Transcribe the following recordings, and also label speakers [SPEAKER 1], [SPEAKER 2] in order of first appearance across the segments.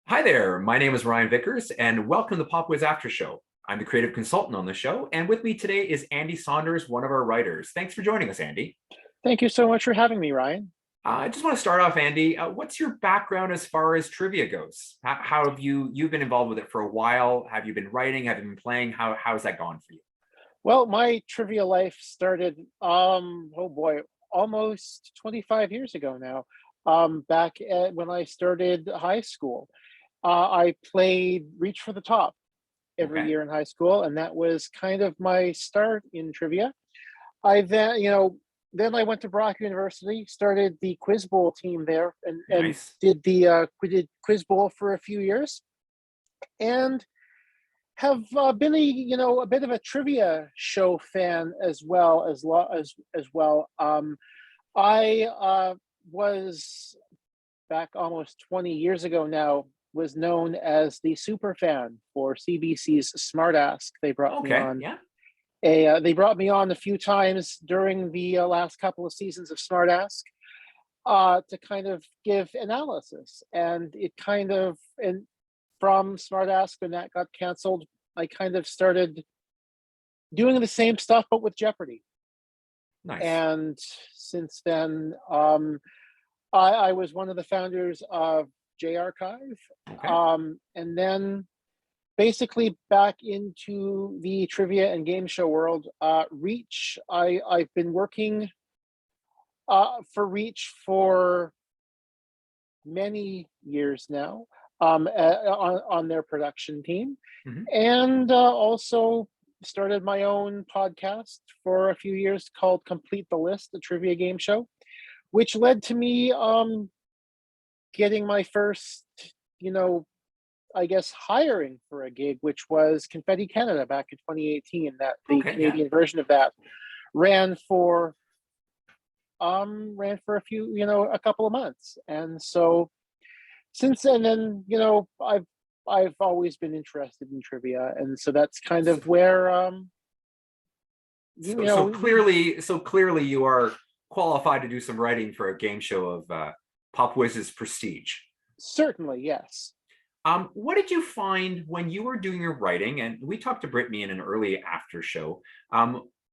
[SPEAKER 1] Hi there, my name is Ryan Vickers, and welcome to Pop Whiz After Show. I'm the creative consultant on the show, and with me today is Andy Saunders, one of our writers. Thanks for joining us, Andy.
[SPEAKER 2] Thank you so much for having me, Ryan.
[SPEAKER 1] I just want to start off, Andy. What's your background as far as trivia goes? How have you've been involved with it for a while? Have you been writing? Have you been playing? How's that gone for you?
[SPEAKER 2] Well, my trivia life started, oh boy, almost 25 years ago now. When I started high school, I played Reach for the Top every
[SPEAKER 1] Okay,
[SPEAKER 2] year in high school, and that was kind of my start in trivia. I then I went to Brock University, started the Quiz Bowl team there, and
[SPEAKER 1] nice.
[SPEAKER 2] did Quiz Bowl for a few years, and have been a bit of a trivia show fan as well. I was back almost 20 years ago now, was known as the super fan for CBC's Smart Ask.
[SPEAKER 1] Okay, yeah,
[SPEAKER 2] They brought me on a few times during the last couple of seasons of Smart Ask to kind of give analysis, and it kind of and from Smart Ask when that got canceled, I kind of started doing the same stuff but with Jeopardy.
[SPEAKER 1] nice.
[SPEAKER 2] And since then, I was one of the founders of J Archive,
[SPEAKER 1] Okay,
[SPEAKER 2] and then basically back into the trivia and game show world. Reach, I've been working for Reach for many years now, on their production team,
[SPEAKER 1] hmm,
[SPEAKER 2] and also started my own podcast for a few years called Complete the List, the trivia game show, which led to me getting my first, you know, I guess hiring for a gig, which was Confetti Canada back in 2018. That the
[SPEAKER 1] okay, yeah.
[SPEAKER 2] Canadian version of that ran for a few, a couple of months, and so since then, I've always been interested in trivia, and so that's kind
[SPEAKER 1] So,
[SPEAKER 2] of where
[SPEAKER 1] so, so clearly, so clearly, you are qualified to do some writing for a game show of Pop Wiz's prestige.
[SPEAKER 2] certainly, yes.
[SPEAKER 1] What did you find when you were doing your writing? And we talked to Brittany in an early after show.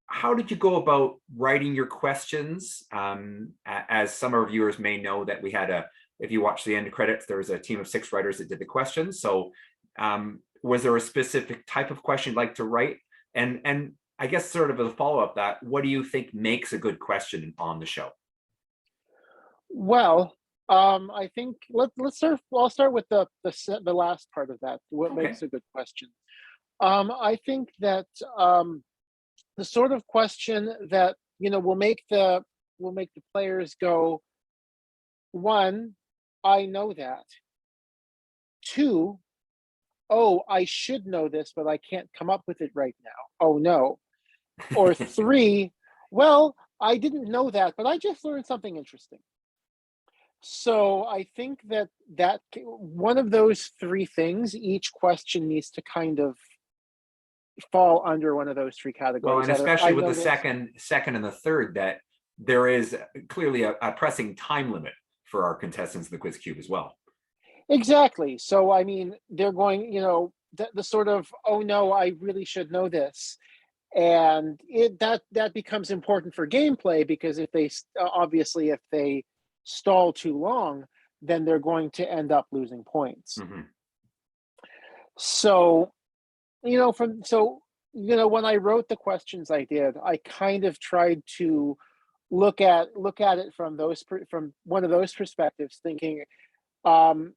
[SPEAKER 1] How did you go about writing your questions? As some of our viewers may know, that we had if you watch the end credits, there was a team of 6 writers that did the questions. So, was there a specific type of question you'd like to write? And I guess sort of as a follow up that, what do you think makes a good question on the show?
[SPEAKER 2] Well, I think let's start. I'll start with the last part of that. What
[SPEAKER 1] Okay.
[SPEAKER 2] makes a good question? I think that the sort of question that will make the players go, one, I know that. Two, oh, I should know this, but I can't come up with it right now. Oh no. Or three, well, I didn't know that, but I just learned something interesting. So I think one of those three things, each question needs to kind of fall under one of those three
[SPEAKER 1] Well,
[SPEAKER 2] categories.
[SPEAKER 1] and
[SPEAKER 2] Either
[SPEAKER 1] especially
[SPEAKER 2] I
[SPEAKER 1] with the
[SPEAKER 2] know this.
[SPEAKER 1] second and the third, that there is clearly a pressing time limit for our contestants in the quiz cube as well.
[SPEAKER 2] Exactly. So I mean, they're going, the sort of, oh no, I really should know this. And that becomes important for gameplay, because obviously if they stall too long, then they're going to end up losing points.
[SPEAKER 1] Mm-hmm.
[SPEAKER 2] So, when I wrote the questions I did, I kind of tried to look at it from one of those perspectives, thinking, um,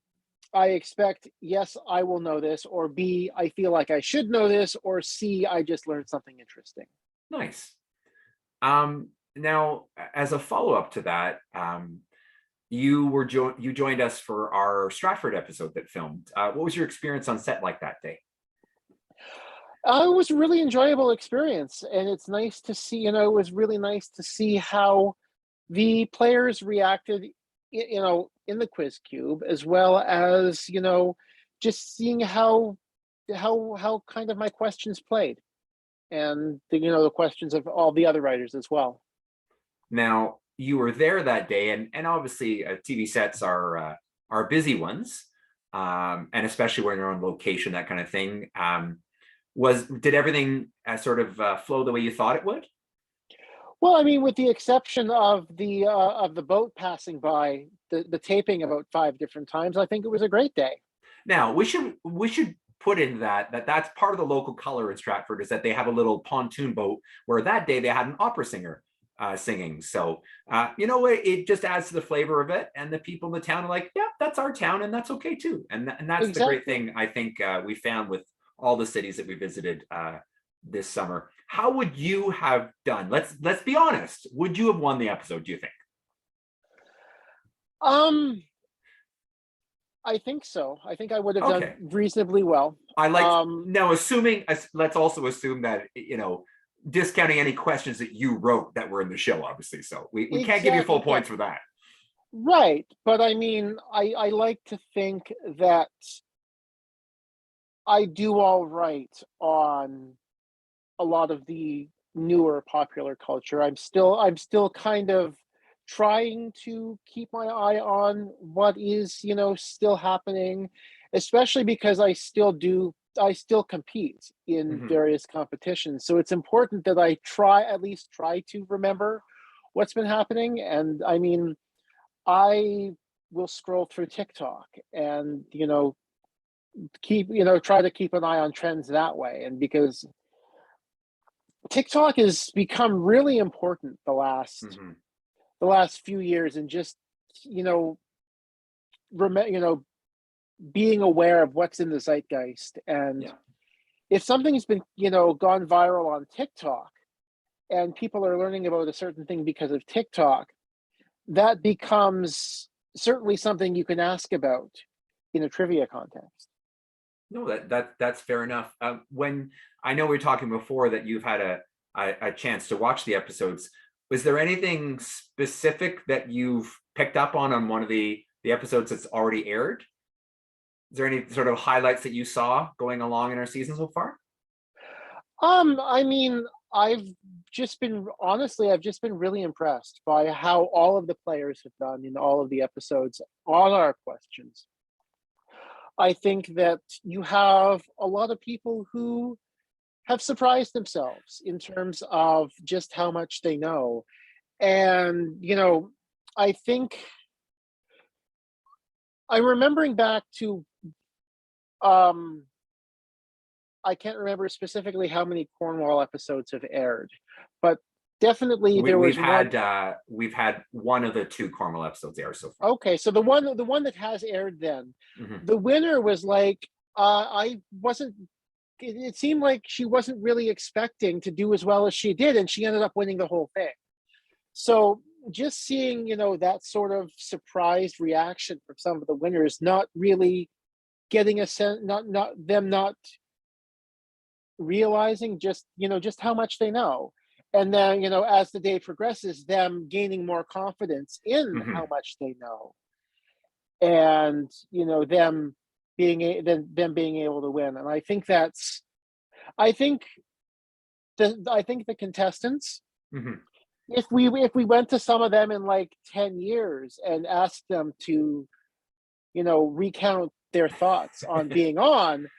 [SPEAKER 2] I expect, yes, I will know this, or B, I feel like I should know this, or C, I just learned something interesting.
[SPEAKER 1] Nice. Now, as a follow up to that, you joined us for our Stratford episode that filmed. What was your experience on set like that day?
[SPEAKER 2] It was a really enjoyable experience, and it's nice to see. It was really nice to see how the players reacted, in the quiz cube, as well as just seeing how kind of my questions played, and the questions of all the other writers as well.
[SPEAKER 1] Now, you were there that day, and obviously TV sets are busy ones. and especially when you're on location, that kind of thing. Did everything sort of flow the way you thought it would?
[SPEAKER 2] Well, I mean, with the exception of the boat passing by the taping about 5 different times, I think it was a great day.
[SPEAKER 1] Now we should put in that that's part of the local color in Stratford is that they have a little pontoon boat where that day they had an opera singer singing. So it just adds to the flavor of it, and the people in the town are like, yeah, that's our town, and that's okay too. And that's the great
[SPEAKER 2] Exactly.
[SPEAKER 1] thing I think we found with all the cities that we visited this summer. How would you have done? Let's be honest. Would you have won the episode? Do you think?
[SPEAKER 2] Um, I think so. I think I would have done
[SPEAKER 1] Okay.
[SPEAKER 2] reasonably well.
[SPEAKER 1] I like
[SPEAKER 2] Um,
[SPEAKER 1] now assuming let's also assume that discounting any questions that you wrote that were in the show, obviously. So we can't give you full
[SPEAKER 2] exactly. Yeah.
[SPEAKER 1] points for that.
[SPEAKER 2] Right. But I mean, I like to think that I do all right on a lot of the newer popular culture. I'm still kind of trying to keep my eye on what is, still happening, especially because I still compete in
[SPEAKER 1] Mhm.
[SPEAKER 2] various competitions. So it's important that I at least try to remember what's been happening. And I mean, I will scroll through TikTok and, try to keep an eye on trends that way. And because TikTok has become really important
[SPEAKER 1] Mhm.
[SPEAKER 2] the last few years, and just you know you know being aware of what's in the zeitgeist. And
[SPEAKER 1] Yeah.
[SPEAKER 2] if something's been gone viral on TikTok, and people are learning about a certain thing because of TikTok, that becomes certainly something you can ask about in a trivia context.
[SPEAKER 1] No, that's fair enough. When I know we were talking before that you've had a chance to watch the episodes, was there anything specific that you've picked up on one of the episodes that's already aired? Is there any sort of highlights that you saw going along in our season so far?
[SPEAKER 2] I mean, I've just been really impressed by how all of the players have done in all of the episodes on our questions. I think that you have a lot of people who have surprised themselves in terms of just how much they know. And, I think I'm remembering back to, um, I can't remember specifically how many Cornwall episodes have aired, but definitely
[SPEAKER 1] We,
[SPEAKER 2] there
[SPEAKER 1] we've
[SPEAKER 2] was one.
[SPEAKER 1] had uh, we've had one of the two Carmel episodes air so far.
[SPEAKER 2] Okay, so the one that has aired then,
[SPEAKER 1] Mhm.
[SPEAKER 2] the winner was like, I wasn't. It seemed like she wasn't really expecting to do as well as she did, and she ended up winning the whole thing. So just seeing, that sort of surprised reaction from some of the winners, not really getting a sense, not them not realizing just how much they know. And then, as the day progresses, them gaining more confidence in how
[SPEAKER 1] Mhm.
[SPEAKER 2] much they know, and them being able to win. And I think I think the contestants,
[SPEAKER 1] Mhm.
[SPEAKER 2] if we went to some of them in like 10 years and asked them to, recount their thoughts on being on,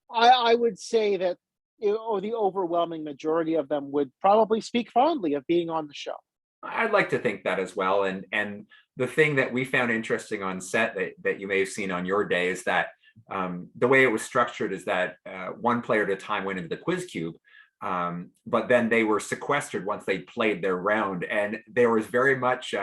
[SPEAKER 2] I would say that the overwhelming majority of them would probably speak fondly of being on the show.
[SPEAKER 1] I'd like to think that as well. And the thing that we found interesting on set that you may have seen on your day is that the way it was structured is that one player at a time went into the quiz cube, but then they were sequestered once they played their round, and there was very much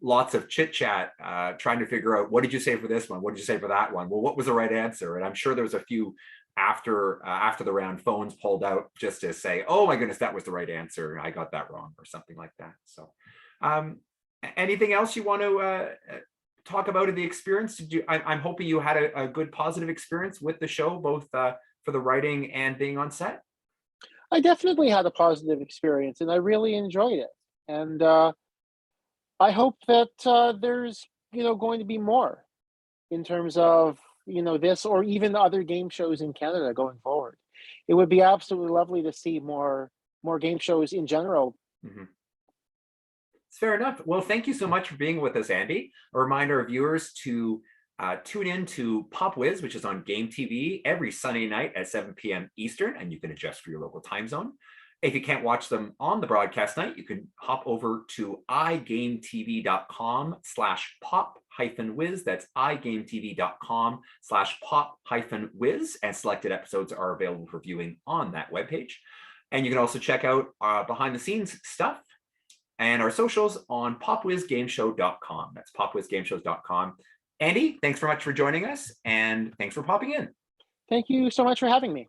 [SPEAKER 1] lots of chit chat trying to figure out what did you say for this one, what did you say for that one, well, what was the right answer. And I'm sure there was a few after the round phones pulled out just to say, oh my goodness, that was the right answer, I got that wrong, or something like that. So um anything else you want to talk about in the experience? I'm hoping you had a good positive experience with the show, both for the writing and being on set.
[SPEAKER 2] I definitely had a positive experience, and I really enjoyed it. And I hope that there's going to be more in terms of this, or even other game shows in Canada going forward. It would be absolutely lovely to see more game shows in general.
[SPEAKER 1] Mhm. It's fair enough. Well, thank you so much for being with us, Andy. A reminder of viewers to Tune in to Pop Whiz, which is on Game TV every Sunday night at 7 p.m. Eastern, and you can adjust for your local time zone. If you can't watch them on the broadcast night, you can hop over to igametv.com/pop-whiz. That's igametv.com/pop-whiz, and selected episodes are available for viewing on that webpage. And you can also check out behind the scenes stuff and our socials on popwizgameshow.com. That's popwizgameshows.com. Andy, thanks very much for joining us, and thanks for popping in.
[SPEAKER 2] Thank you so much for having me.